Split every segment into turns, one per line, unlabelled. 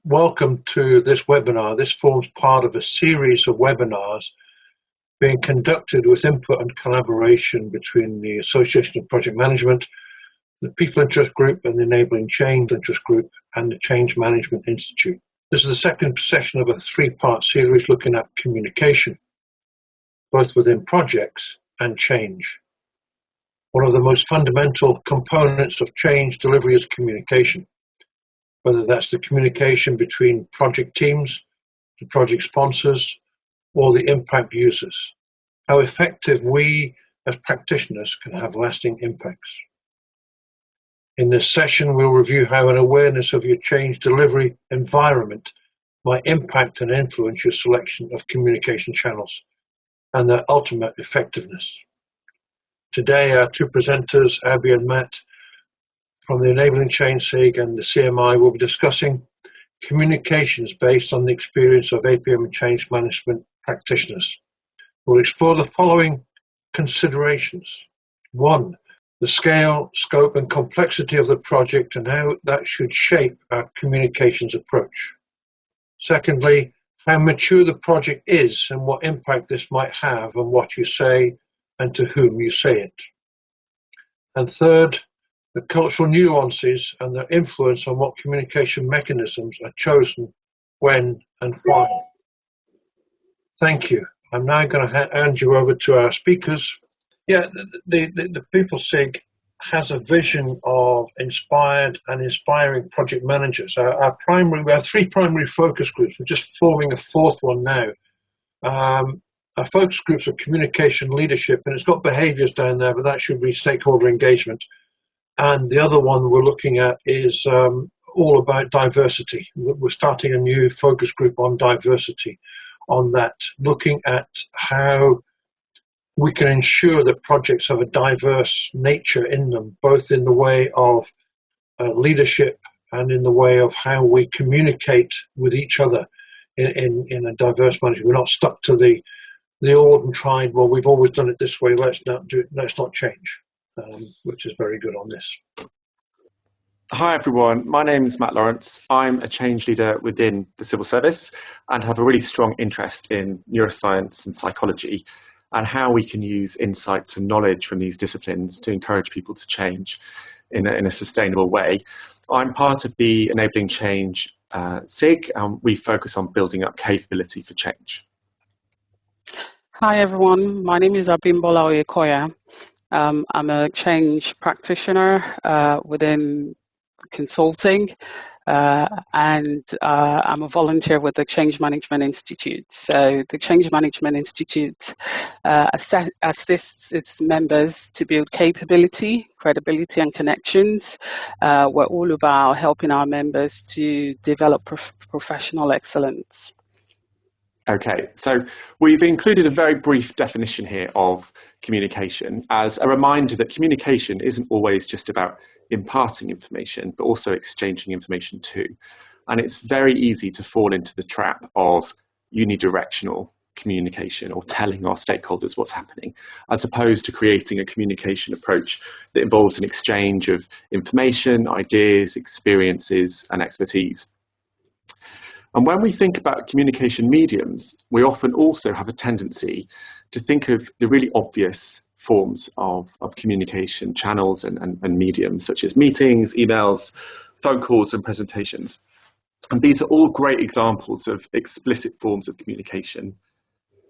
Welcome to this webinar. This forms part of a series of webinars being conducted with input and collaboration between the Association of Project Management, the People Interest Group and the Enabling Change Interest Group and the Change Management Institute. This is the second session of a three-part series looking at communication, both within projects and change. One of the most fundamental components of change delivery is communication, whether that's the communication between project teams, the project sponsors, or the impact users. How effective we as practitioners can have lasting impacts. In this session, we'll review how an awareness of your change delivery environment might impact and influence your selection of communication channels and their ultimate effectiveness. Today, our two presenters, Abby and Matt, from the Enabling Change SIG and the CMI, will be discussing communications based on the experience of APM and change management practitioners. We'll explore the following considerations. 1, the scale, scope, and complexity of the project and how that should shape our communications approach. Secondly, how mature the project is and what impact this might have on what you say and to whom you say it. And third, the cultural nuances and their influence on what communication mechanisms are chosen, when and why. Thank you. I'm now going to hand you over to our speakers. Yeah, the People SIG has a vision of inspired and inspiring project managers. We have 3 primary focus groups. We're just forming a 4th one now. Our focus groups are communication leadership, and it's got behaviors down there, but that should be stakeholder engagement. And the other one we're looking at is all about diversity. We're starting a new focus group on diversity, on that, looking at how we can ensure that projects have a diverse nature in them, both in the way of leadership and in the way of how we communicate with each other in a diverse manner. We're not stuck to the old and tried, well, we've always done it this way, let's not change, which is very good on this.
Hi everyone, my name is Matt Lawrence. I'm a change leader within the civil service and have a really strong interest in neuroscience and psychology and how we can use insights and knowledge from these disciplines to encourage people to change in a sustainable way. I'm part of the Enabling Change SIG, and we focus on building up capability for change.
Hi everyone, my name is Abimbola Oyekoya. I'm a change practitioner within consulting, and I'm a volunteer with the Change Management Institute. So the Change Management Institute assists its members to build capability, credibility, and connections. We're all about helping our members to develop professional excellence.
Okay, so we've included a very brief definition here of communication as a reminder that communication isn't always just about imparting information, but also exchanging information too. And it's very easy to fall into the trap of unidirectional communication or telling our stakeholders what's happening, as opposed to creating a communication approach that involves an exchange of information, ideas, experiences, and expertise. And when we think about communication mediums, we often also have a tendency to think of the really obvious forms of communication channels and mediums, such as meetings, emails, phone calls, and presentations. And these are all great examples of explicit forms of communication.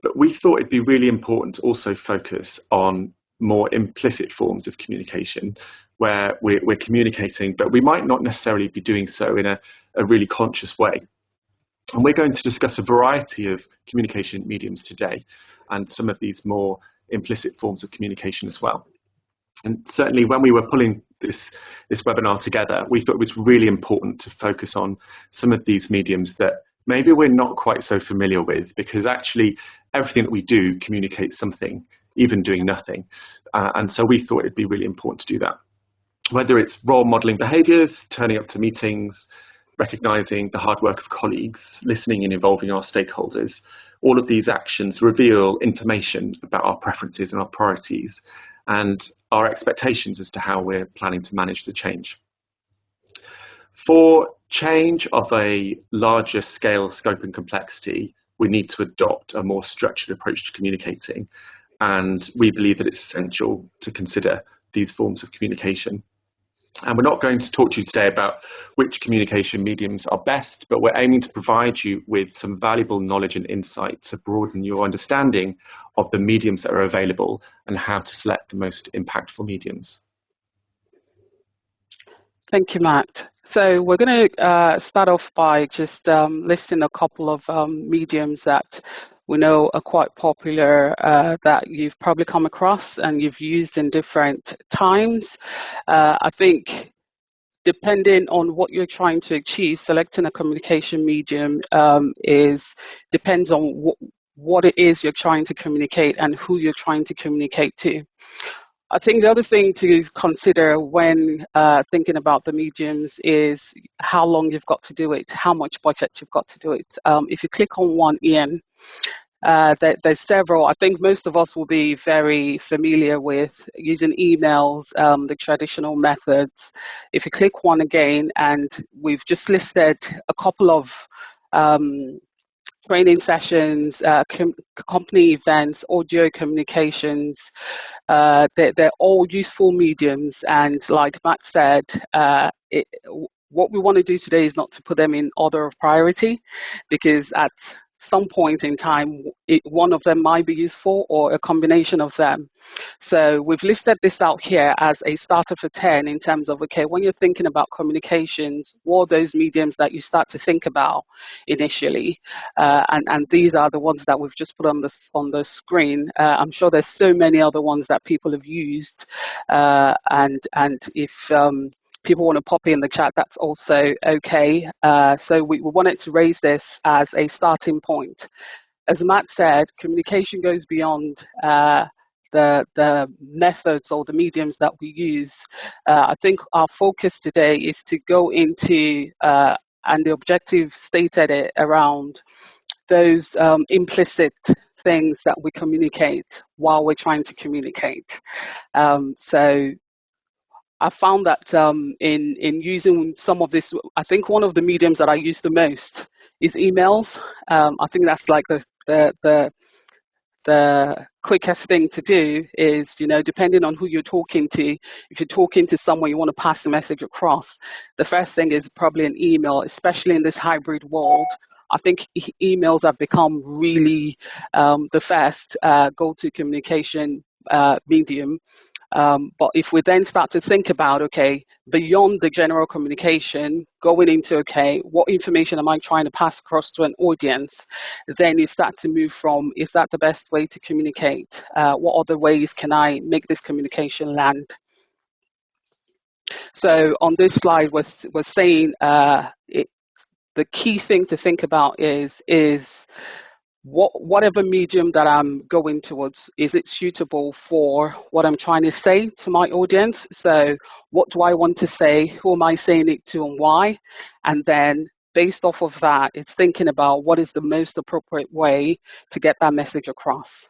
But we thought it'd be really important to also focus on more implicit forms of communication, where we're communicating, but we might not necessarily be doing so in a really conscious way. And we're going to discuss a variety of communication mediums today, and some of these more implicit forms of communication as well. And certainly when we were pulling this webinar together, we thought it was really important to focus on some of these mediums that maybe we're not quite so familiar with, because actually everything that we do communicates something, even doing nothing. And so we thought it'd be really important to do that. Whether it's role modeling behaviors, turning up to meetings, recognizing the hard work of colleagues, listening and involving our stakeholders, all of these actions reveal information about our preferences and our priorities and our expectations as to how we're planning to manage the change. For change of a larger scale, scope and complexity, we need to adopt a more structured approach to communicating. And we believe that it's essential to consider these forms of communication. And we're not going to talk to you today about which communication mediums are best, but we're aiming to provide you with some valuable knowledge and insight to broaden your understanding of the mediums that are available and how to select the most impactful mediums.
Thank you, Matt. So we're going to start off by just listing a couple of mediums that we know are quite popular, that you've probably come across and you've used in different times. I think depending on what you're trying to achieve, selecting a communication medium depends on what it is you're trying to communicate and who you're trying to communicate to. I think the other thing to consider when thinking about the mediums is how long you've got to do it, how much budget you've got to do it. If you click on one, Ian, there's several. I think most of us will be very familiar with using emails, the traditional methods. If you click one again, and we've just listed a couple of training sessions, company events, audio communications. They're all useful mediums, and like Matt said, what we want to do today is not to put them in order of priority, because at some point in time, one of them might be useful or a combination of them. So we've listed this out here as a starter for 10 in terms of, okay, when you're thinking about communications, what are those mediums that you start to think about initially? And these are the ones that we've just put on the screen. I'm sure there's so many other ones that people have used. And if people want to pop in the chat, that's also okay. So we wanted to raise this as a starting point. As Matt said, communication goes beyond the methods or the mediums that we use. I think our focus today is to go into, and the objective stated it around those implicit things that we communicate while we're trying to communicate. So I found that in using some of this, I think one of the mediums that I use the most is emails. I think that's like the quickest thing to do is, depending on who you're talking to, if you're talking to someone you want to pass the message across, the first thing is probably an email, especially in this hybrid world. I think emails have become really the first go-to communication medium. But if we then start to think about, okay, beyond the general communication, going into, okay, what information am I trying to pass across to an audience? Then you start to move from, is that the best way to communicate? What other ways can I make this communication land? So on this slide, we're saying the key thing to think about is whatever medium that I'm going towards, is it suitable for what I'm trying to say to my audience? So what do I want to say? Who am I saying it to and why? And then based off of that, it's thinking about what is the most appropriate way to get that message across.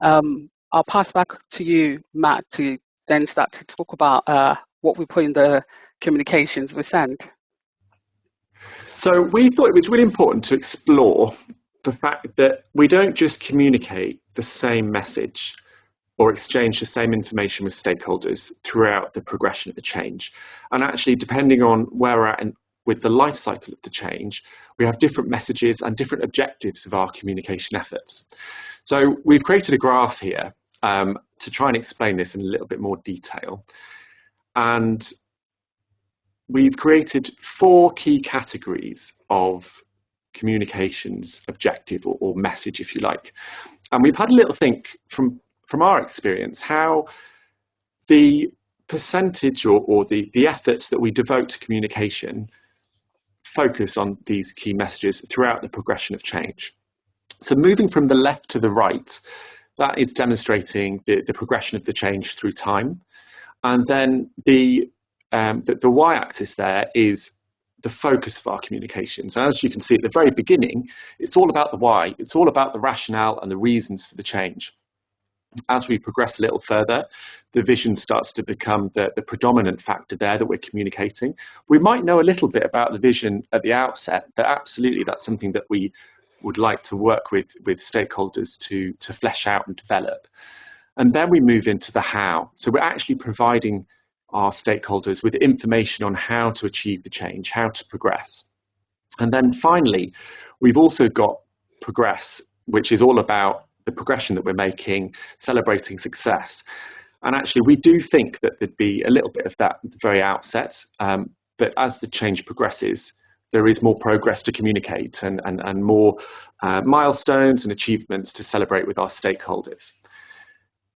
I'll pass back to you, Matt, to then start to talk about what we put in the communications we send.
So we thought it was really important to explore the fact that we don't just communicate the same message or exchange the same information with stakeholders throughout the progression of the change. And actually, depending on where we're at with the life cycle of the change, we have different messages and different objectives of our communication efforts. So we've created a graph here to try and explain this in a little bit more detail. And we've created 4 key categories of communications objective or message, if you like. And we've had a little think from our experience how the percentage or the efforts that we devote to communication focus on these key messages throughout the progression of change. So moving from the left to the right, that is demonstrating the progression of the change through time. And then the y-axis there is the focus of our communications. And as you can see at the very beginning, it's all about the why. It's all about the rationale and the reasons for the change. As we progress a little further, the vision starts to become the predominant factor there that we're communicating. We might know a little bit about the vision at the outset, but absolutely that's something that we would like to work with stakeholders to flesh out and develop. And then we move into the how. So we're actually providing our stakeholders with information on how to achieve the change, how to progress. And then finally, we've also got progress, which is all about the progression that we're making, celebrating success. And actually, we do think that there'd be a little bit of that at the very outset, but as the change progresses, there is more progress to communicate and more milestones and achievements to celebrate with our stakeholders.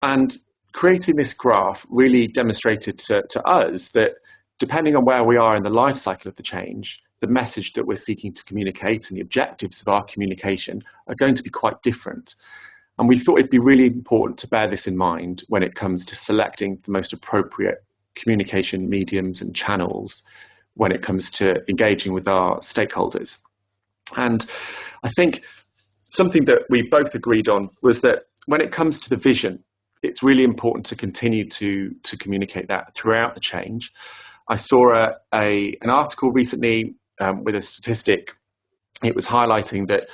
And creating this graph really demonstrated to us that depending on where we are in the life cycle of the change, the message that we're seeking to communicate and the objectives of our communication are going to be quite different. And we thought it'd be really important to bear this in mind when it comes to selecting the most appropriate communication mediums and channels when it comes to engaging with our stakeholders. And I think something that we both agreed on was that when it comes to the vision, it's really important to continue to communicate that throughout the change. I saw an article recently with a statistic. It was highlighting that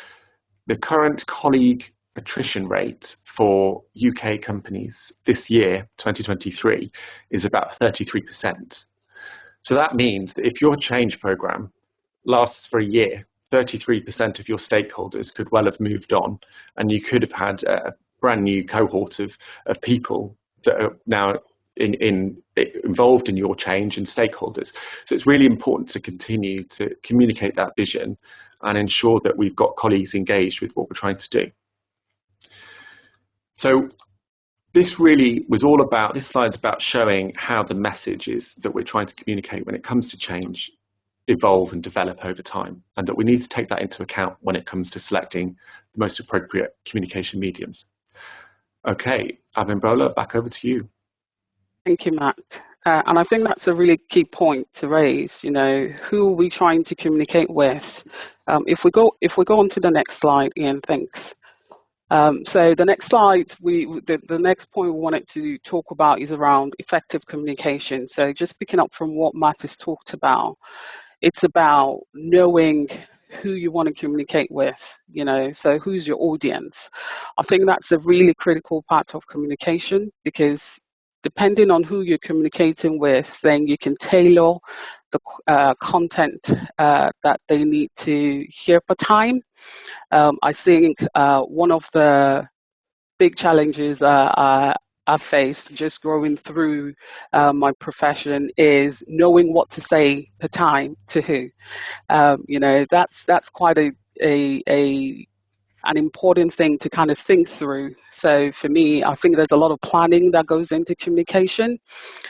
the current colleague attrition rate for UK companies this year, 2023, is about 33%. So that means that if your change program lasts for a year, 33% of your stakeholders could well have moved on, and you could have had a brand new cohort of people that are now involved in your change and stakeholders. So it's really important to continue to communicate that vision and ensure that we've got colleagues engaged with what we're trying to do. So this really was all about, this slide's about showing how the messages that we're trying to communicate when it comes to change evolve and develop over time, and that we need to take that into account when it comes to selecting the most appropriate communication mediums. Okay, Abimbola, back over to you.
Thank you, Matt. And I think that's a really key point to raise. You know, who are we trying to communicate with? If we go on to the next slide, Ian, thanks. So the next slide, the next point we wanted to talk about is around effective communication. So just picking up from what Matt has talked about, it's about knowing who you want to communicate with, you know, so who's your audience. I think that's a really critical part of communication, because depending on who you're communicating with, then you can tailor the content that they need to hear per time. I think one of the big challenges I've faced just growing through my profession is knowing what to say per time to who. You know, that's quite an important thing to kind of think through. So for me, I think there's a lot of planning that goes into communication.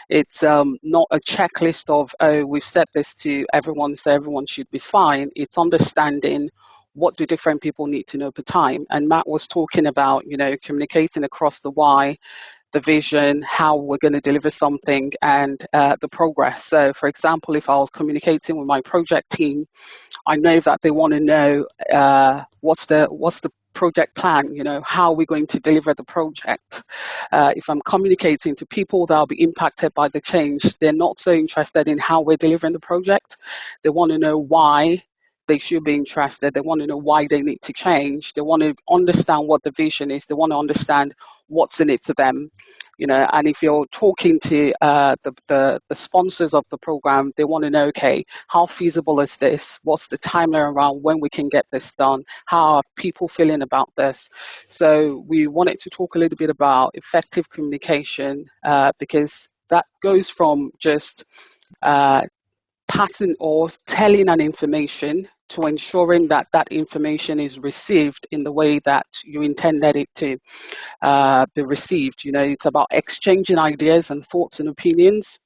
It's not a checklist of, oh, we've set this to everyone, so everyone should be fine. It's understanding what do different people need to know per time. And Matt was talking about, you know, communicating across the why, the vision, how we're going to deliver something, and the progress. So for example, if I was communicating with my project team, I know that they want to know what's the project plan, you know, how are we going to deliver the project. If I'm communicating to people that will be impacted by the change, they're not so interested in how we're delivering the project. They want to know why they should be interested. They want to know why they need to change. They want to understand what the vision is. They want to understand what's in it for them, you know. And if you're talking to the sponsors of the program, they want to know, okay, how feasible is this? What's the timeline around when we can get this done? How are people feeling about this? So we wanted to talk a little bit about effective communication, because that goes from just passing or telling an information to ensuring that that information is received in the way that you intended it to be received. You know, it's about exchanging ideas and thoughts and opinions,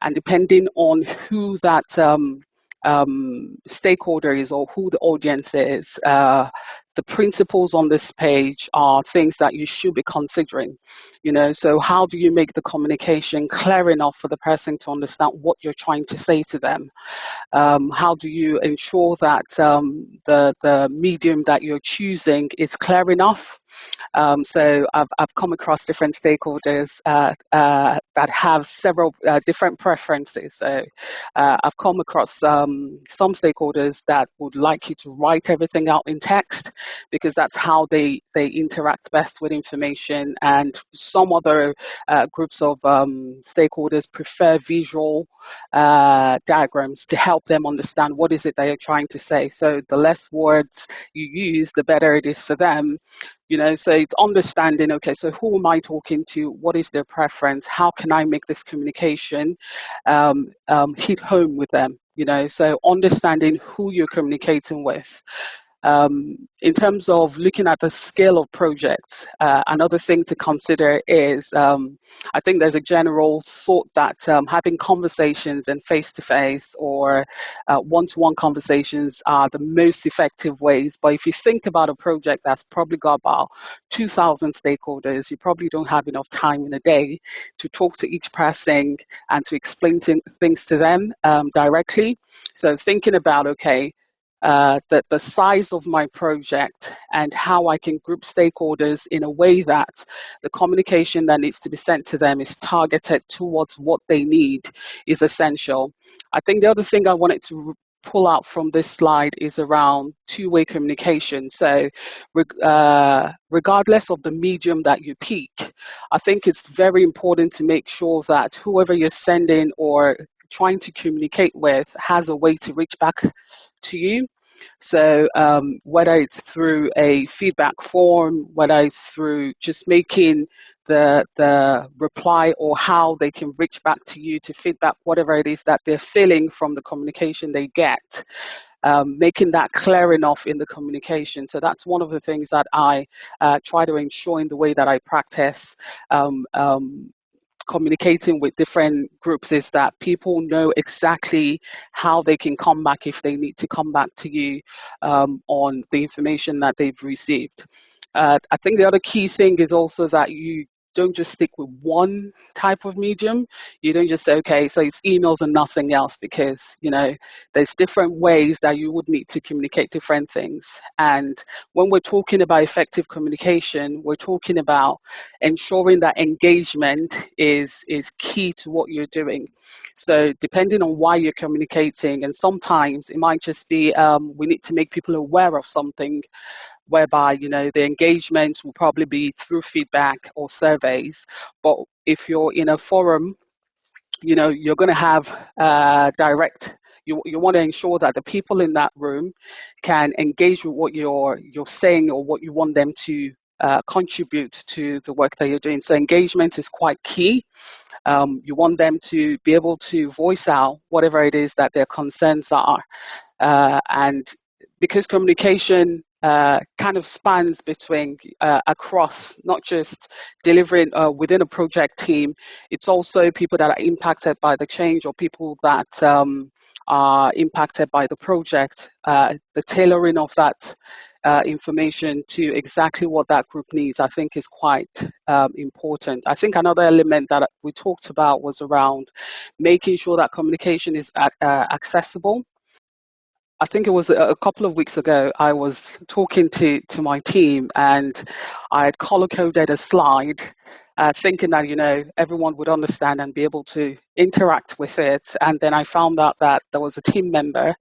and depending on who that stakeholder is or who the audience is, the principles on this page are things that you should be considering. So how do you make the communication clear enough for the person to understand what you're trying to say to them? How do you ensure that the medium that you're choosing is clear enough? So I've come across different stakeholders that have several different preferences. So I've come across some stakeholders that would like you to write everything out in text because that's how they interact best with information. And some other groups of stakeholders prefer visual diagrams to help them understand what is it they are trying to say. So the less words you use, the better it is for them. So it's understanding, okay, so who am I talking to? What is their preference? How can I make this communication hit home with them? So understanding who you're communicating with. In terms of looking at the scale of projects, another thing to consider is I think there's a general thought that having conversations and face-to-face or one-to-one conversations are the most effective ways. But if you think about a project that's probably got about 2,000 stakeholders, you probably don't have enough time in a day to talk to each person and to explain things to them directly. So thinking about, okay, the size of my project and how I can group stakeholders in a way that the communication that needs to be sent to them is targeted towards what they need is essential. I think the other thing I wanted to pull out from this slide is around two-way communication. So regardless of the medium that you pick, I think it's very important to make sure that whoever you're sending or trying to communicate with has a way to reach back to you. So whether it's through a feedback form, whether it's through just making the reply or how they can reach back to you to feedback whatever it is that they're feeling from the communication they get, making that clear enough in the communication. So that's one of the things that I try to ensure in the way that I practice communicating with different groups, is that people know exactly how they can come back if they need to come back to you on the information that they've received. I think the other key thing is also that you don't just stick with one type of medium. You don't just say, okay, so it's emails and nothing else, because there's different ways that you would need to communicate different things. And when we're talking about effective communication, we're talking about ensuring that engagement is key to what you're doing. So depending on why you're communicating, and sometimes it might just be we need to make people aware of something, whereby the engagement will probably be through feedback or surveys. But if you're in a forum, you're going to have direct. You want to ensure that the people in that room can engage with what you're saying or what you want them to contribute to the work that you're doing. So engagement is quite key. You want them to be able to voice out whatever it is that their concerns are, and because communication kind of spans between across, not just delivering within a project team, it's also people that are impacted by the change or people that are impacted by the project. The tailoring of that information to exactly what that group needs, I think, is quite important. I think another element that we talked about was around making sure that communication is accessible. I think it was a couple of weeks ago, I was talking to my team, and I had color-coded a slide thinking that, everyone would understand and be able to interact with it. And then I found out that there was a team member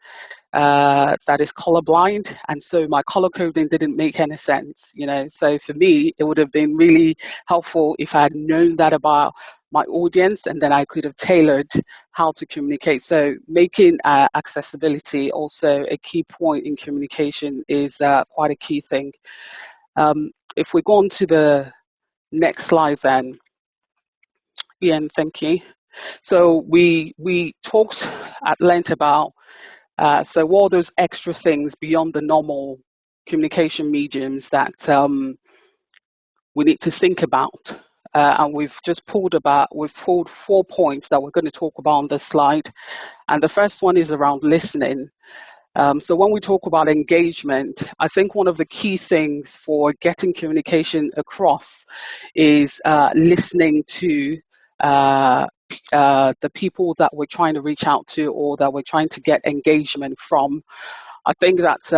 that is colorblind, and so my color coding didn't make any sense. So for me, it would have been really helpful if I had known that about my audience, and then I could have tailored how to communicate. So making accessibility also a key point in communication is quite a key thing. If we go on to the next slide, then Ian, thank you. So we talked at length about so all those extra things beyond the normal communication mediums that we need to think about. And we've pulled 4 points that we're going to talk about on this slide. And the first one is around listening. So when we talk about engagement, I think one of the key things for getting communication across is listening to the people that we're trying to reach out to or that we're trying to get engagement from. I think that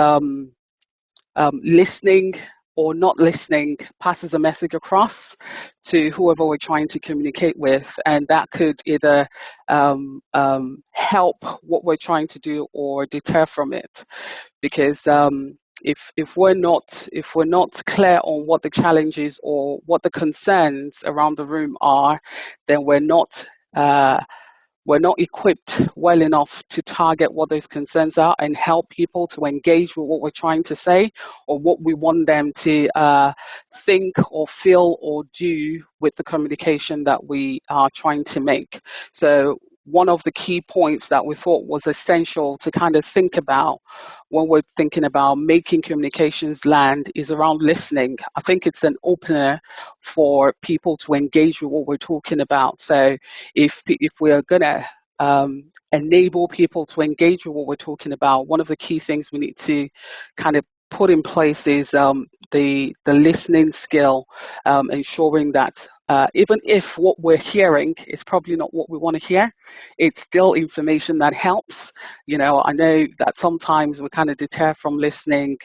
listening or not listening passes a message across to whoever we're trying to communicate with, and that could either help what we're trying to do or deter from it. Because if we're not clear on what the challenges or what the concerns around the room are, then we're not equipped well enough to target what those concerns are and help people to engage with what we're trying to say or what we want them to think or feel or do with the communication that we are trying to make. So one of the key points that we thought was essential to kind of think about when we're thinking about making communications land is around listening. I think it's an opener for people to engage with what we're talking about. So if we are going to enable people to engage with what we're talking about, one of the key things we need to kind of put in place is the listening skill, ensuring that even if what we're hearing is probably not what we want to hear, it's still information that helps. You know, I know that sometimes we kind of deter from listening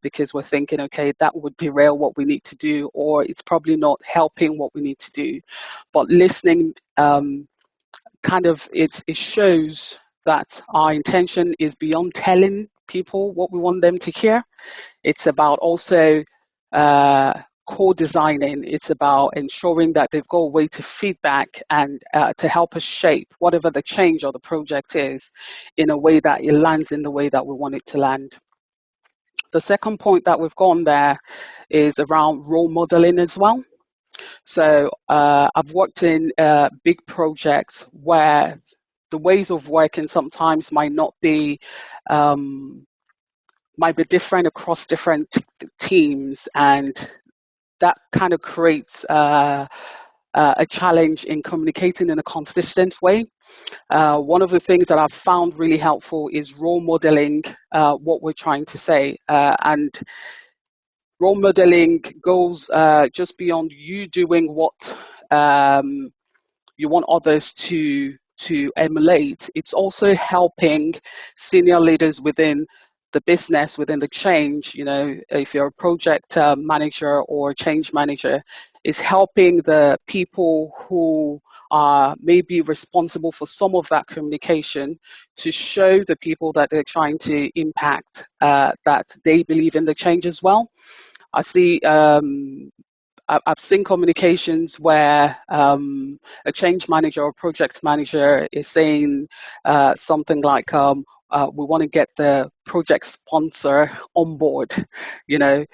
because we're thinking, okay, that would derail what we need to do, or it's probably not helping what we need to do. But listening it shows that our intention is beyond telling people what we want them to hear. It's about also co-designing. It's about ensuring that they've got a way to feedback and to help us shape whatever the change or the project is in a way that it lands in the way that we want it to land. The second point that we've gone there is around role modeling as well. So I've worked in big projects where the ways of working sometimes might be different across different teams, and that kind of creates a challenge in communicating in a consistent way. One of the things that I've found really helpful is role modeling what we're trying to say, and role modeling goes just beyond you doing what you want others to emulate. It's also helping senior leaders within the business, within the change. You know, if you're a project manager or change manager, is helping the people who are maybe responsible for some of that communication to show the people that they're trying to impact that they believe in the change as well. I see I've seen communications where a change manager or project manager is saying something like, we want to get the project sponsor on board. You know,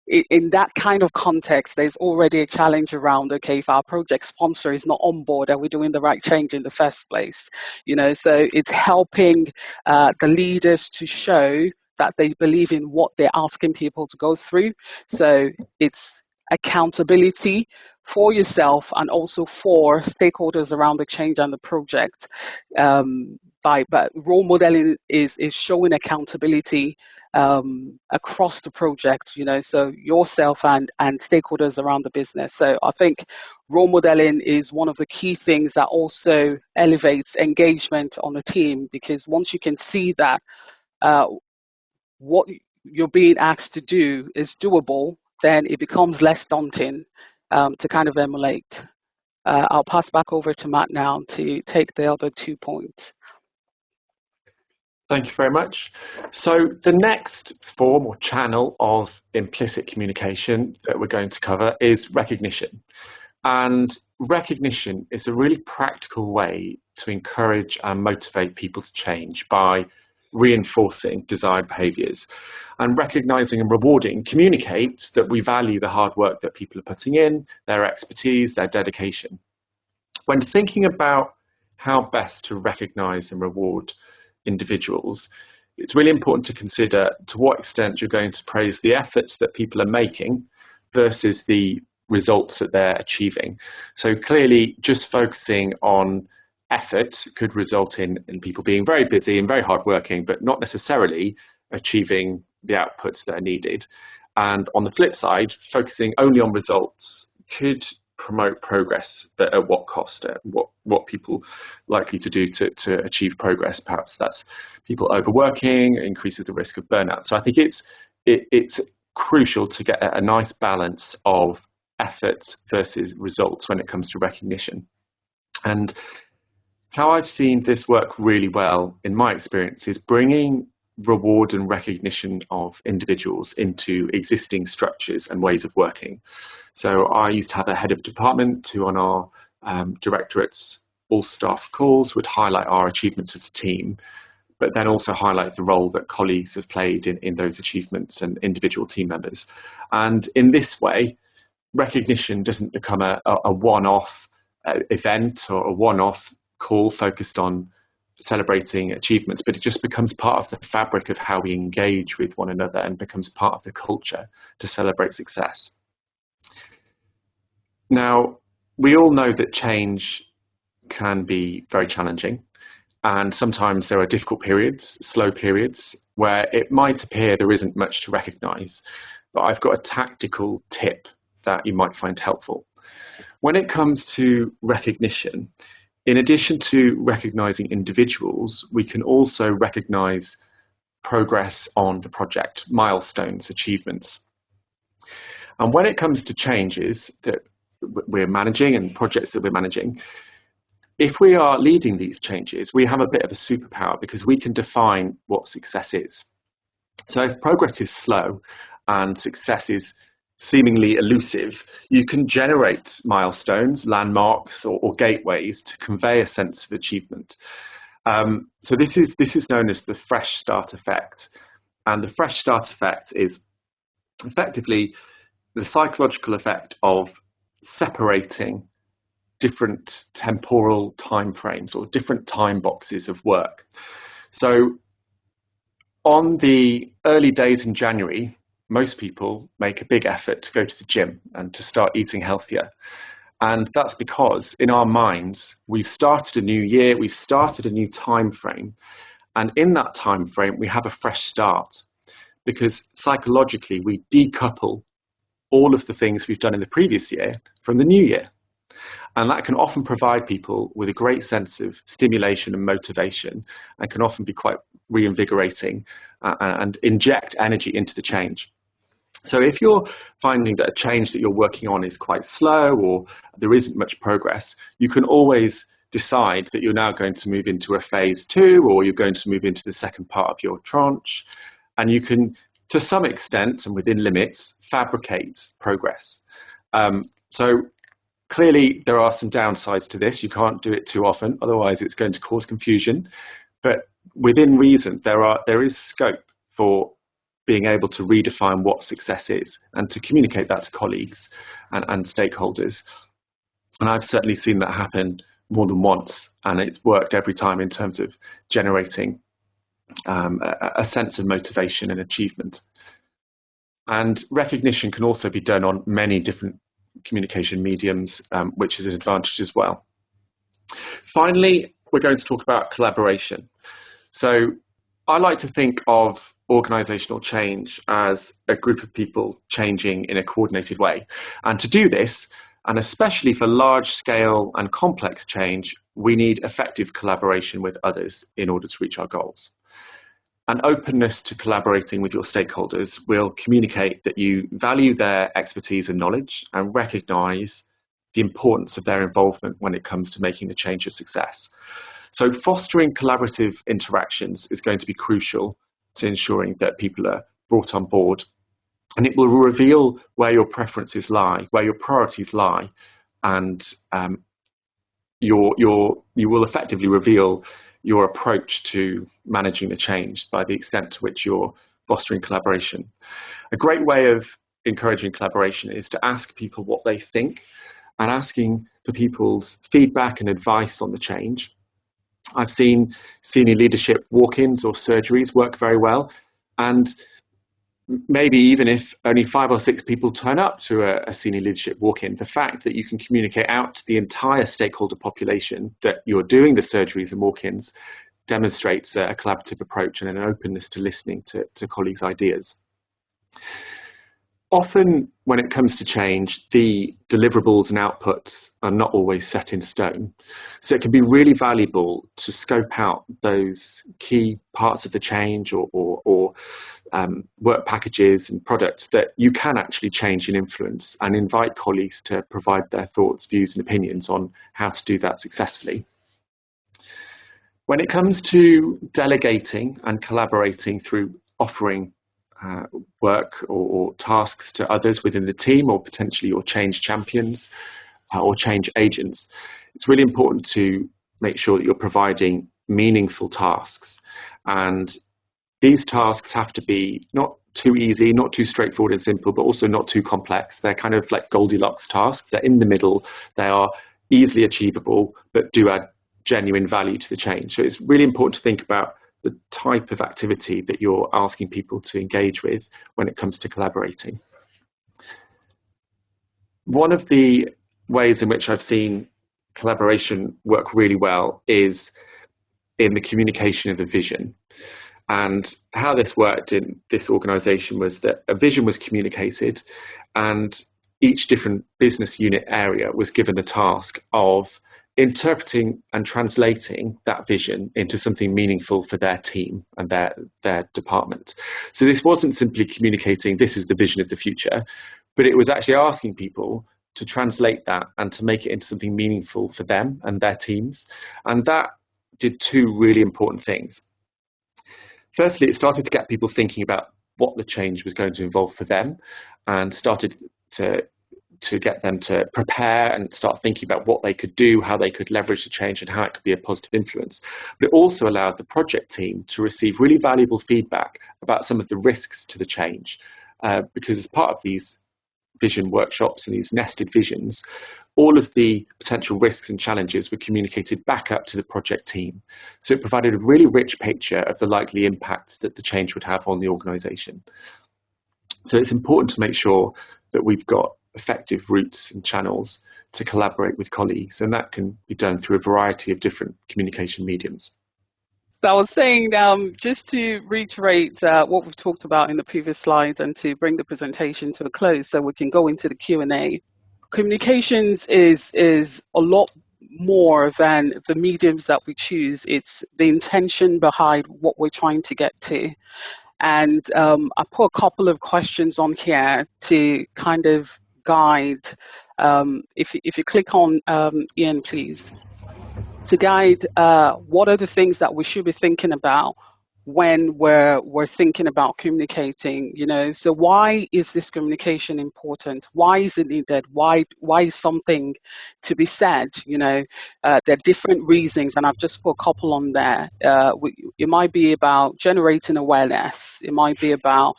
in that kind of context, there's already a challenge around, okay, if our project sponsor is not on board, are we doing the right change in the first place? You know, so it's helping the leaders to show that they believe in what they're asking people to go through. So it's accountability for yourself and also for stakeholders around the change and the project. But role modeling is showing accountability across the project, you know, so yourself and stakeholders around the business. So I think role modeling is one of the key things that also elevates engagement on a team, because once you can see that what you're being asked to do is doable, then it becomes less daunting to kind of emulate. I'll pass back over to Matt now to take the other 2 points.
Thank you very much. So the next form or channel of implicit communication that we're going to cover is recognition. And recognition is a really practical way to encourage and motivate people to change by reinforcing desired behaviours. And recognising and rewarding communicates that we value the hard work that people are putting in, their expertise, their dedication. When thinking about how best to recognise and reward individuals, it's really important to consider to what extent you're going to praise the efforts that people are making versus the results that they're achieving. So clearly, just focusing on effort could result in people being very busy and very hardworking, but not necessarily achieving the outputs that are needed. And on the flip side, focusing only on results could promote progress, but at what cost? What people likely to do to achieve progress? Perhaps that's people overworking, increases the risk of burnout. So I think it's crucial to get a nice balance of effort versus results when it comes to recognition. And how I've seen this work really well in my experience is bringing reward and recognition of individuals into existing structures and ways of working. So I used to have a head of department who on our directorate's all staff calls would highlight our achievements as a team, but then also highlight the role that colleagues have played in those achievements and individual team members. And in this way, recognition doesn't become a one-off event or a one-off call focused on celebrating achievements, but it just becomes part of the fabric of how we engage with one another and becomes part of the culture to celebrate success. Now, we all know that change can be very challenging, and sometimes there are difficult periods, slow periods, where it might appear there isn't much to recognise, but I've got a tactical tip that you might find helpful. When it comes to recognition, in addition to recognising individuals, we can also recognise progress on the project, milestones, achievements. And when it comes to changes that we're managing and projects that we're managing, if we are leading these changes, we have a bit of a superpower because we can define what success is. So if progress is slow and success is seemingly elusive, you can generate milestones, landmarks, or gateways to convey a sense of achievement. So this is known as the fresh start effect. And the fresh start effect is effectively the psychological effect of separating different temporal time frames or different time boxes of work. So on the early days in January, most people make a big effort to go to the gym and to start eating healthier. And that's because in our minds, we've started a new year, we've started a new time frame. And in that time frame, we have a fresh start because psychologically, we decouple all of the things we've done in the previous year from the new year. And that can often provide people with a great sense of stimulation and motivation and can often be quite reinvigorating and inject energy into the change. So if you're finding that a change that you're working on is quite slow or there isn't much progress, you can always decide that you're now going to move into a phase 2 or you're going to move into the second part of your tranche. And you can, to some extent and within limits, fabricate progress. So clearly there are some downsides to this. You can't do it too often, otherwise it's going to cause confusion. But within reason, there is scope for being able to redefine what success is and to communicate that to colleagues and stakeholders. And I've certainly seen that happen more than once, and it's worked every time in terms of generating a sense of motivation and achievement. And recognition can also be done on many different communication mediums, which is an advantage as well. Finally, we're going to talk about collaboration. So I like to think of organisational change as a group of people changing in a coordinated way. And to do this, and especially for large scale and complex change, we need effective collaboration with others in order to reach our goals. An openness to collaborating with your stakeholders will communicate that you value their expertise and knowledge and recognise the importance of their involvement when it comes to making the change a success. So fostering collaborative interactions is going to be crucial to ensuring that people are brought on board, and it will reveal where your preferences lie, where your priorities lie, and you will effectively reveal your approach to managing the change by the extent to which you're fostering collaboration. A great way of encouraging collaboration is to ask people what they think and asking for people's feedback and advice on the change. I've seen senior leadership walk-ins or surgeries work very well, and maybe even if only 5 or 6 people turn up to a senior leadership walk-in, the fact that you can communicate out to the entire stakeholder population that you're doing the surgeries and walk-ins demonstrates a collaborative approach and an openness to listening to colleagues' ideas. Often when it comes to change, the deliverables and outputs are not always set in stone. So it can be really valuable to scope out those key parts of the change or work packages and products that you can actually change and influence, and invite colleagues to provide their thoughts, views and opinions on how to do that successfully. When it comes to delegating and collaborating through offering work or tasks to others within the team, or potentially your change champions or change agents, it's really important to make sure that you're providing meaningful tasks. And these tasks have to be not too easy, not too straightforward and simple, but also not too complex. They're kind of like Goldilocks tasks. They're in the middle. They are easily achievable, but do add genuine value to the change. So it's really important to think about the type of activity that you're asking people to engage with when it comes to collaborating. One of the ways in which I've seen collaboration work really well is in the communication of a vision. And how this worked in this organization was that a vision was communicated, and each different business unit area was given the task of interpreting and translating that vision into something meaningful for their team and their department. So this wasn't simply communicating, this is the vision of the future, but it was actually asking people to translate that and to make it into something meaningful for them and their teams. And that did 2 really important things. Firstly, it started to get people thinking about what the change was going to involve for them, and started to get them to prepare and start thinking about what they could do, how they could leverage the change and how it could be a positive influence. But it also allowed the project team to receive really valuable feedback about some of the risks to the change, because as part of these vision workshops and these nested visions, all of the potential risks and challenges were communicated back up to the project team. So it provided a really rich picture of the likely impacts that the change would have on the organisation. So it's important to make sure that we've got effective routes and channels to collaborate with colleagues, and that can be done through a variety of different communication mediums.
So I was saying, just to reiterate what we've talked about in the previous slides, and to bring the presentation to a close so we can go into the Q&A. Communications is a lot more than the mediums that we choose. It's the intention behind what we're trying to get to. And I put a couple of questions on here to kind of guide. If you click on Ian, please, to guide what are the things that we should be thinking about when we're thinking about communicating, so why is this communication important? Why is it needed? Why is something to be said? There are different reasons, and I've just put a couple on there. It might be about generating awareness. It might be about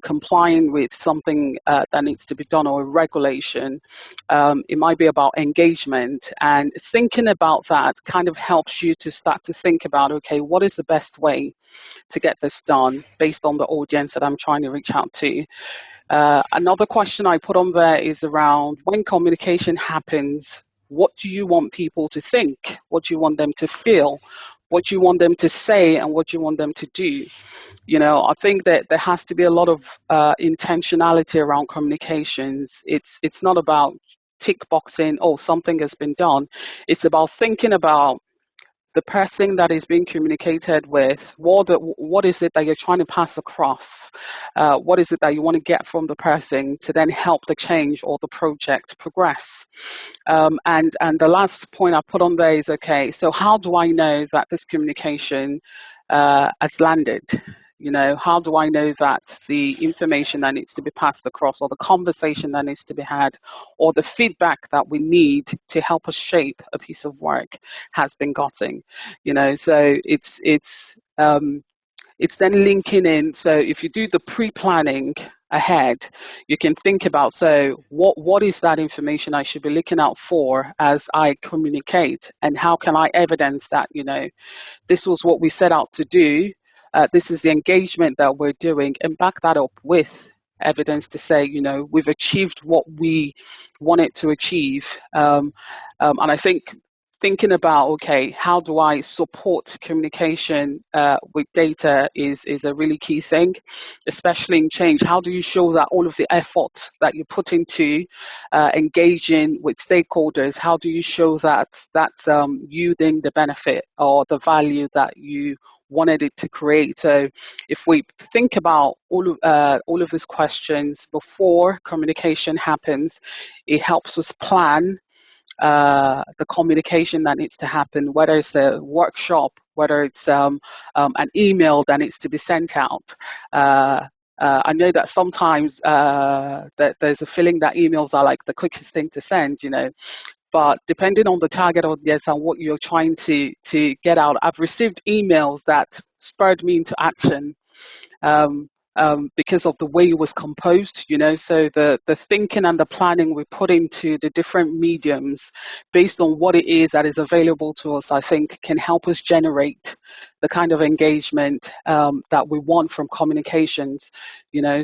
complying with something that needs to be done, or a regulation. It might be about engagement, and thinking about that kind of helps you to start to think about, okay, what is the best way to get this done based on the audience that I'm trying to reach out to. Another question I put on there is around, when communication happens, what do you want people to think? What do you want them to feel? What do you want them to say, and what do you want them to do? I think that there has to be a lot of intentionality around communications. It's not about tick boxing, oh, something has been done. It's about thinking about the person that is being communicated with. What is it that you're trying to pass across? What is it that you want to get from the person to then help the change or the project progress? And the last point I put on there is, okay, so how do I know that this communication has landed? How do I know that the information that needs to be passed across, or the conversation that needs to be had, or the feedback that we need to help us shape a piece of work has been gotten? So it's then linking in. So if you do the pre-planning ahead, you can think about, so what is that information I should be looking out for as I communicate, and how can I evidence that this was what we set out to do. this is the engagement that we're doing, and back that up with evidence to say, we've achieved what we wanted to achieve. And I think thinking about, okay, how do I support communication with data is a really key thing, especially in change. How do you show that all of the effort that you put into engaging with stakeholders, how do you show that that's yielding the benefit or the value that you wanted it to create? So if we think about all of these questions before communication happens, it helps us plan the communication that needs to happen, whether it's a workshop, whether it's an email that needs to be sent out. I know that sometimes that there's a feeling that emails are like the quickest thing to send, but depending on the target audience and what you're trying to get out, I've received emails that spurred me into action. Because of the way it was composed, so the thinking and the planning we put into the different mediums based on what it is that is available to us, I think can help us generate the kind of engagement that we want from communications,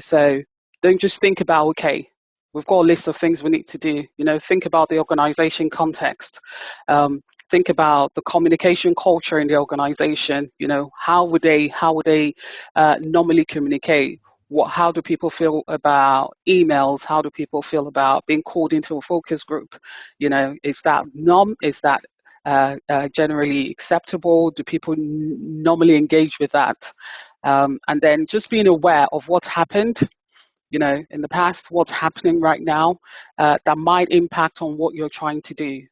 so don't just think about, okay, we've got a list of things we need to do, think about the organization context. Think about the communication culture in the organization. How would they normally communicate? How do people feel about emails? How do people feel about being called into a focus group? Is that is that generally acceptable? Do people normally engage with that? And then just being aware of what's happened in the past, what's happening right now, that might impact on what you're trying to do.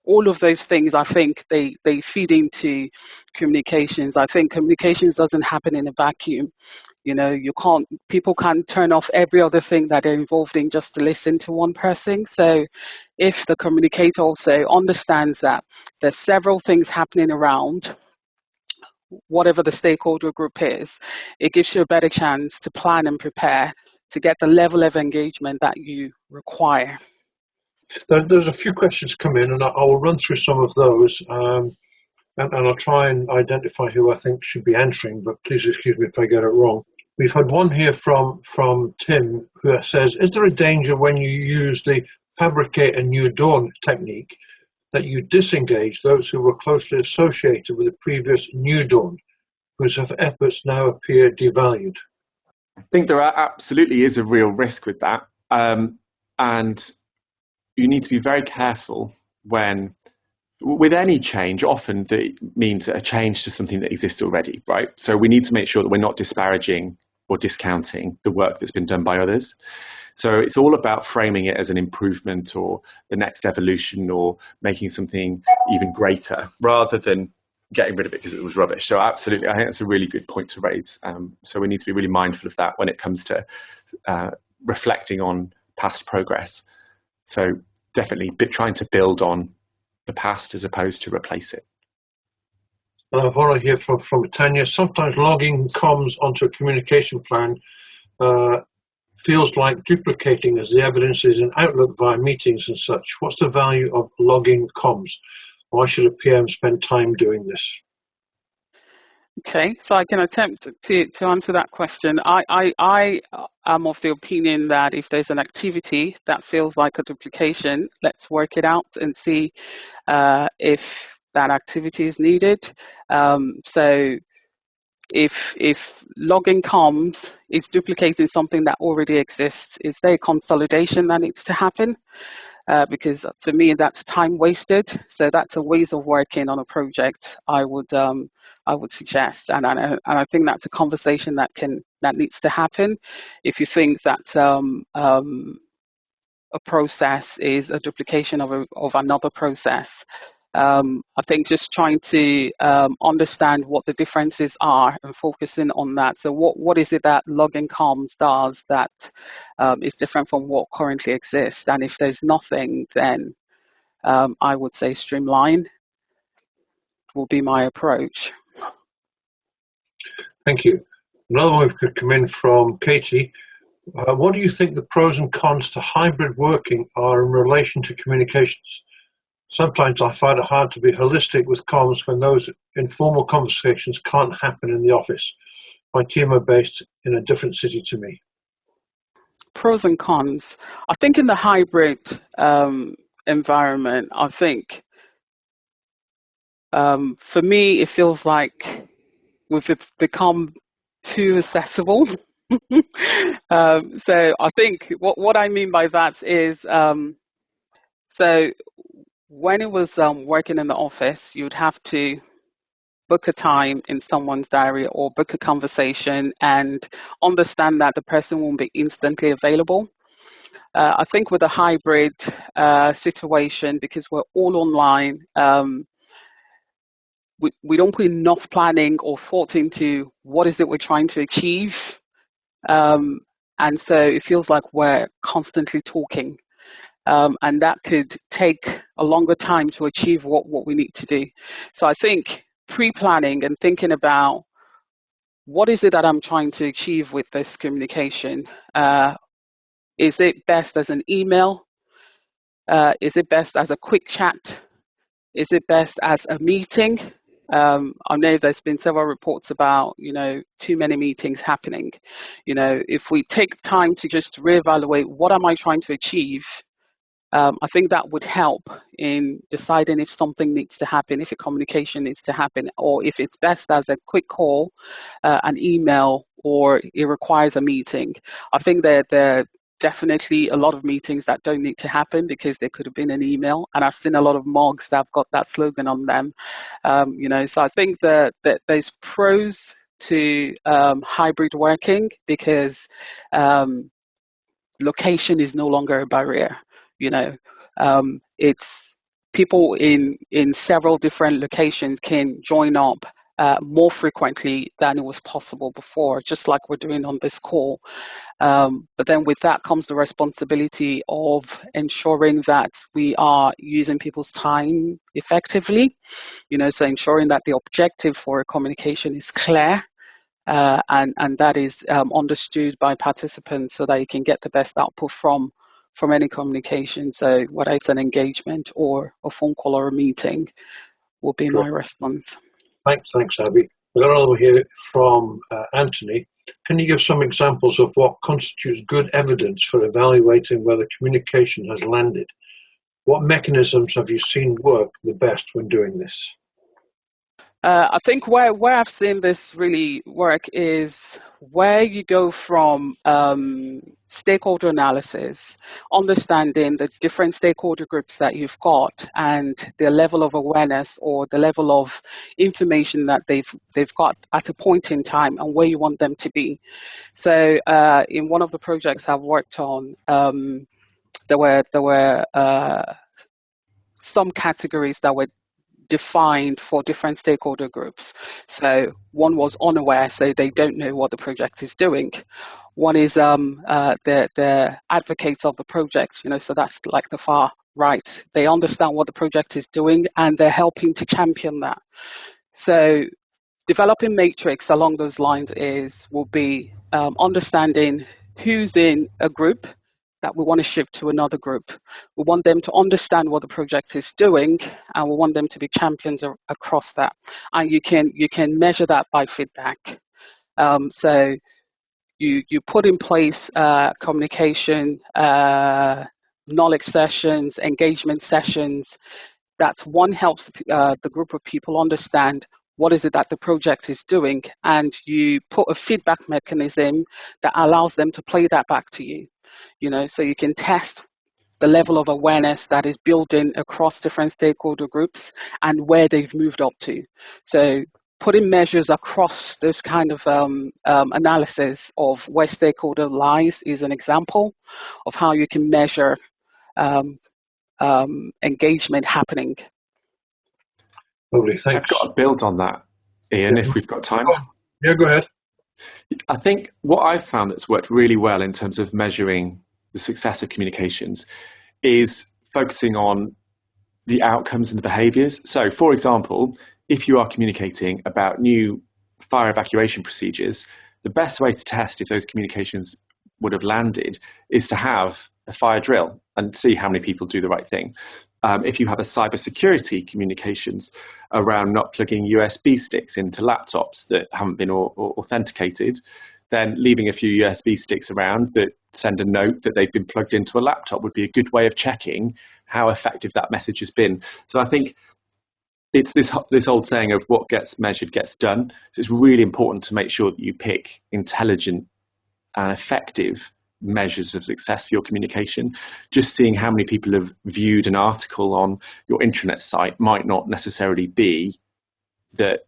All of those things, I think they feed into communications. I think communications doesn't happen in a vacuum. People can't turn off every other thing that they're involved in just to listen to one person. So if the communicator also understands that there's several things happening around, whatever the stakeholder group is, it gives you a better chance to plan and prepare to get the level of engagement that you require.
There's a few questions come in, and I will run through some of those, and I'll try and identify who I think should be answering, but please excuse me if I get it wrong. We've had one here from Tim who says, is there a danger when you use the fabricate a new dawn technique that you disengage those who were closely associated with the previous new dawn, whose efforts now appear devalued?
I think there absolutely is a real risk with that. And you need to be very careful with any change, often that means a change to something that exists already, right? So we need to make sure that we're not disparaging or discounting the work that's been done by others. So it's all about framing it as an improvement or the next evolution or making something even greater rather than getting rid of it because it was rubbish. So absolutely, I think that's a really good point to raise. So we need to be really mindful of that when it comes to reflecting on past progress. So definitely trying to build on the past as opposed to replace it.
And I've already heard from Tanya, sometimes logging comms onto a communication plan feels like duplicating as the evidence is in Outlook via meetings and such. What's the value of logging comms? Why should a PM spend time doing this?
Okay, so I can attempt to answer that question. I am of the opinion that if there's an activity that feels like a duplication, let's work it out and see if that activity is needed. So if logging comms is duplicating something that already exists, is there a consolidation that needs to happen? Because for me, that's time wasted. So that's a ways of working on a project I would suggest, and I think that's a conversation that needs to happen. If you think that a process is a duplication of another process, I think just trying to understand what the differences are and focusing on that. So what is it that logging comms does that is different from what currently exists? And if there's nothing, then I would say streamline will be my approach.
Thank you. Another one could come in from Katie. What do you think the pros and cons to hybrid working are in relation to communications? Sometimes I find it hard to be holistic with comms when those informal conversations can't happen in the office. my team are based in a different city to me?
Pros and cons. I think in the hybrid environment, I think for me, it feels like we've become too accessible. So I think what I mean by that is, so when it was working in the office, you'd have to book a time in someone's diary or book a conversation and understand that the person won't be instantly available. I think with a hybrid situation, because we're all online, we don't put enough planning or thought into what is it we're trying to achieve. And so it feels like we're constantly talking. And that could take a longer time to achieve what we need to do. So I think pre-planning and thinking about what is it that I'm trying to achieve with this communication? Is it best as an email? Is it best as a quick chat? Is it best as a meeting? I know there's been several reports about, too many meetings happening. If we take time to just reevaluate what am I trying to achieve, I think that would help in deciding if something needs to happen, if a communication needs to happen, or if it's best as a quick call, an email, or it requires a meeting. I think there are definitely a lot of meetings that don't need to happen because there could have been an email, and I've seen a lot of mugs that have got that slogan on them. So I think that there's pros to hybrid working because location is no longer a barrier. It's people in several different locations can join up more frequently than it was possible before, just like we're doing on this call. But then with that comes the responsibility of ensuring that we are using people's time effectively, so ensuring that the objective for a communication is clear, and that is understood by participants so that you can get the best output from any communication. So whether it's an engagement or a phone call or a meeting will be
Sure.
my response.
Thanks, Abby. We've got another one here from Anthony. Can you give some examples of what constitutes good evidence for evaluating whether communication has landed? What mechanisms have you seen work the best when doing this?
I think where I've seen this really work is where you go from stakeholder analysis, understanding the different stakeholder groups that you've got and the level of awareness or the level of information that they've got at a point in time and where you want them to be. So in one of the projects I've worked on, there were some categories that were defined for different stakeholder groups. So one was unaware, so they don't know what the project is doing. One is the advocates of the project, so that's like the far right. They understand what the project is doing and they're helping to champion that. So developing matrix along those lines will be understanding who's in a group that we want to shift to another group. We want them to understand what the project is doing, and we want them to be champions across that. And you can measure that by feedback. So you put in place communication, knowledge sessions, engagement sessions. That's one helps the group of people understand what is it that the project is doing, and you put a feedback mechanism that allows them to play that back to you. So you can test the level of awareness that is building across different stakeholder groups and where they've moved up to. So putting measures across those kind of analysis of where stakeholder lies is an example of how you can measure engagement happening.
Lovely, thanks.
I've got to build on that, Ian, if we've got time.
Yeah, go ahead.
I think what I've found that's worked really well in terms of measuring the success of communications is focusing on the outcomes and the behaviours. So, for example, if you are communicating about new fire evacuation procedures, the best way to test if those communications would have landed is to have a fire drill and see how many people do the right thing. If you have a cybersecurity communications around not plugging USB sticks into laptops that haven't been authenticated, then leaving a few USB sticks around that send a note that they've been plugged into a laptop would be a good way of checking how effective that message has been. So I think it's this old saying of what gets measured gets done. So it's really important to make sure that you pick intelligent and effective measures of success for your communication. Just seeing how many people have viewed an article on your intranet site might not necessarily be the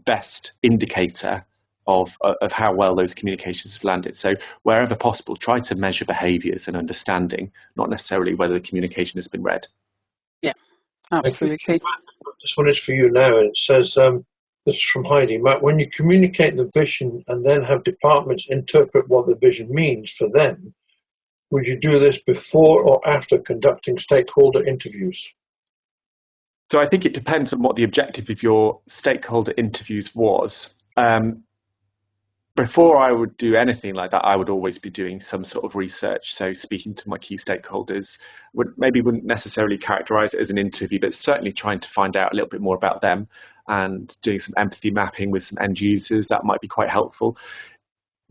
best indicator of how well those communications have landed. So wherever possible, try to measure behaviours and understanding, not necessarily whether the communication has been read.
Yeah, absolutely.
This one is for you now. It says, this is from Heidi. Matt, when you communicate the vision and then have departments interpret what the vision means for them, would you do this before or after conducting stakeholder interviews?
So I think it depends on what the objective of your stakeholder interviews was. Before I would do anything like that, I would always be doing some sort of research. So speaking to my key stakeholders wouldn't necessarily characterize it as an interview, but certainly trying to find out a little bit more about them and doing some empathy mapping with some end users. That might be quite helpful.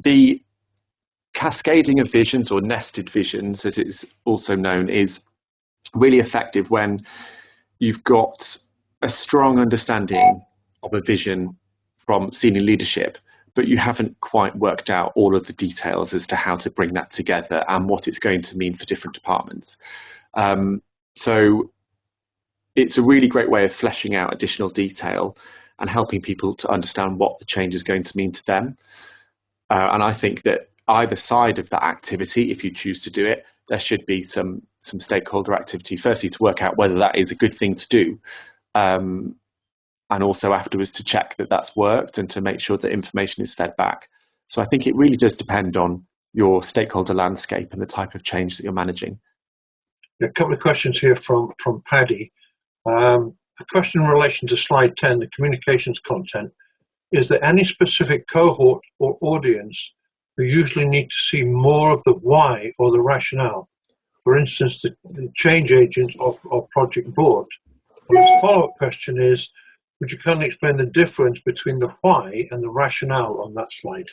The cascading of visions, or nested visions, as it's also known, is really effective when you've got a strong understanding of a vision from senior leadership, but you haven't quite worked out all of the details as to how to bring that together and what it's going to mean for different departments. So it's a really great way of fleshing out additional detail and helping people to understand what the change is going to mean to them. And I think that either side of that activity, if you choose to do it, there should be some stakeholder activity, firstly to work out whether that is a good thing to do, and also afterwards to check that that's worked and to make sure that information is fed back. So I think it really does depend on your stakeholder landscape and the type of change that you're managing.
A couple of questions here from Paddy. A question in relation to slide 10, the communications content. Is there any specific cohort or audience who usually need to see more of the why or the rationale? For instance, the change agent or project board. And his follow-up question is, would you kindly explain the difference between the why and the rationale on that slide?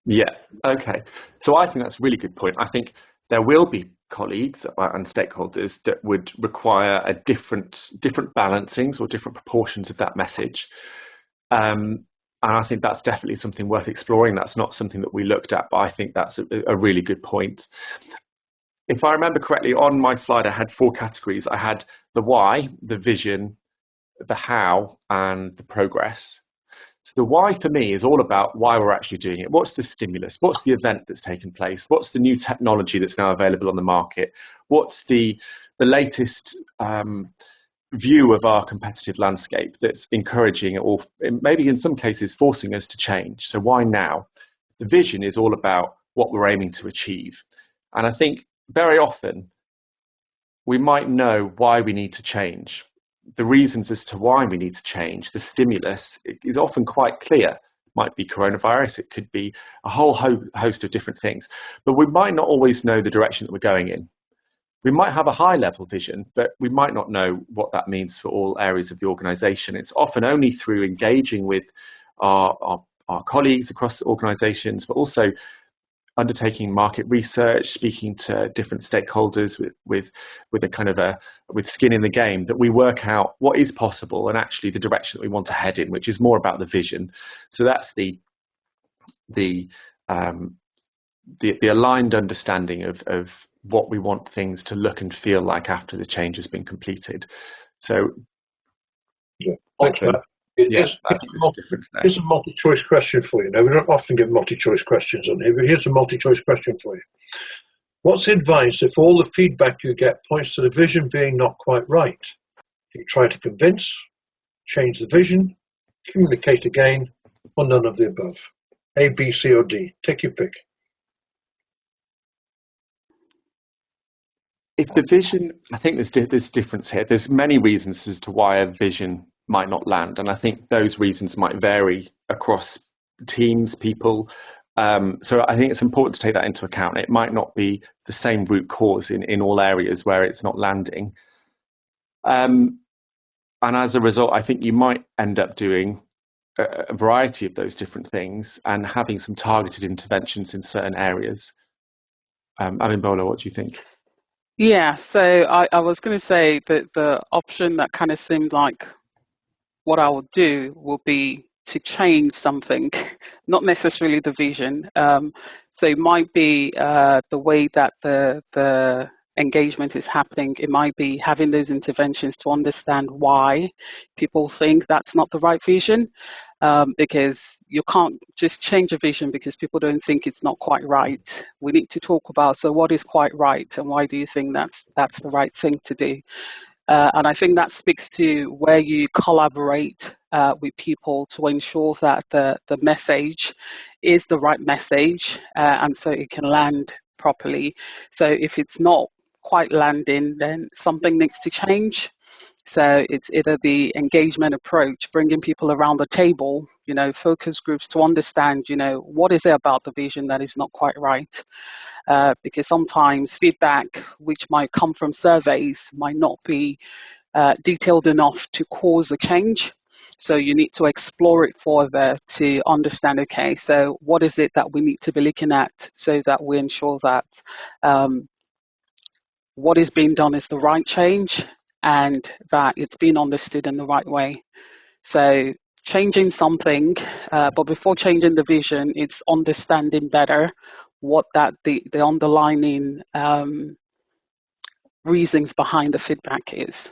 Yeah, okay. So I think that's a really good point. I think there will be colleagues and stakeholders that would require a different balancings or different proportions of that message. And I think that's definitely something worth exploring. That's not something that we looked at, but I think that's a really good point. If I remember correctly, on my slide, I had 4 categories. I had the why, the vision, the how, and the progress. So the why for me is all about why we're actually doing it. What's the stimulus? What's the event that's taken place? What's the new technology that's now available on the market? What's the latest view of our competitive landscape that's encouraging or maybe in some cases forcing us to change? So why now? The vision is all about what we're aiming to achieve. And I think very often we might know why we need to change. The reasons as to why we need to change, the stimulus, is often quite clear. It might be coronavirus, it could be a whole host of different things, but we might not always know the direction that we're going in. We might have a high level vision, but we might not know what that means for all areas of the organisation. It's often only through engaging with our colleagues across organisations, but also undertaking market research, speaking to different stakeholders with a kind of with skin in the game, that we work out what is possible and actually the direction that we want to head in, which is more about the vision. So that's the aligned understanding of what we want things to look and feel like after the change has been completed. So
yeah, thanks, Matt.
Yeah, I think there's a difference there.
Here's a multi-choice question for you. Now, we don't often get multi-choice questions on here, but here's a multi-choice question for you. What's the advice if all the feedback you get points to the vision being not quite right? Do you try to convince, change the vision, communicate again, or none of the above? A, B, C, or D? Take your pick.
If the vision, I think there's difference here. There's many reasons as to why a vision might not land, and I think those reasons might vary across teams, people, So I think it's important to take that into account. It might not be the same root cause in all areas where it's not landing. And as a result, I think you might end up doing a variety of those different things and having some targeted interventions in certain areas. Abimbola, what do you think?
Yeah, so I was going to say that the option that kind of seemed like what I would do will be to change something, not necessarily the vision. So it might be the way that the engagement is happening. It might be having those interventions to understand why people think that's not the right vision. Because you can't just change a vision because people don't think it's not quite right. We need to talk about, so what is quite right and why do you think that's the right thing to do? And I think that speaks to where you collaborate with people to ensure that the message is the right message, and so it can land properly. So if it's not quite landing, then something needs to change. So it's either the engagement approach, bringing people around the table, focus groups to understand, what is it about the vision that is not quite right? Because sometimes feedback, which might come from surveys, might not be detailed enough to cause a change. So you need to explore it further to understand, okay, so what is it that we need to be looking at so that we ensure that what is being done is the right change and that it's being understood in the right way. So changing something, but before changing the vision, it's understanding better what that the underlying reasons behind the feedback is.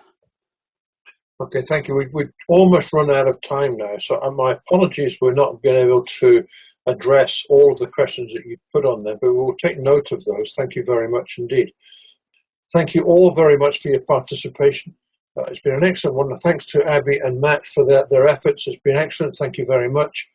Okay, thank you. We've almost run out of time now, so my apologies we're not being able to address all of the questions that you put on there, but we will take note of those. Thank you very much indeed. Thank you all very much for your participation. It's been an excellent one. Thanks to Abby and Matt for their efforts. It's been excellent. Thank you very much.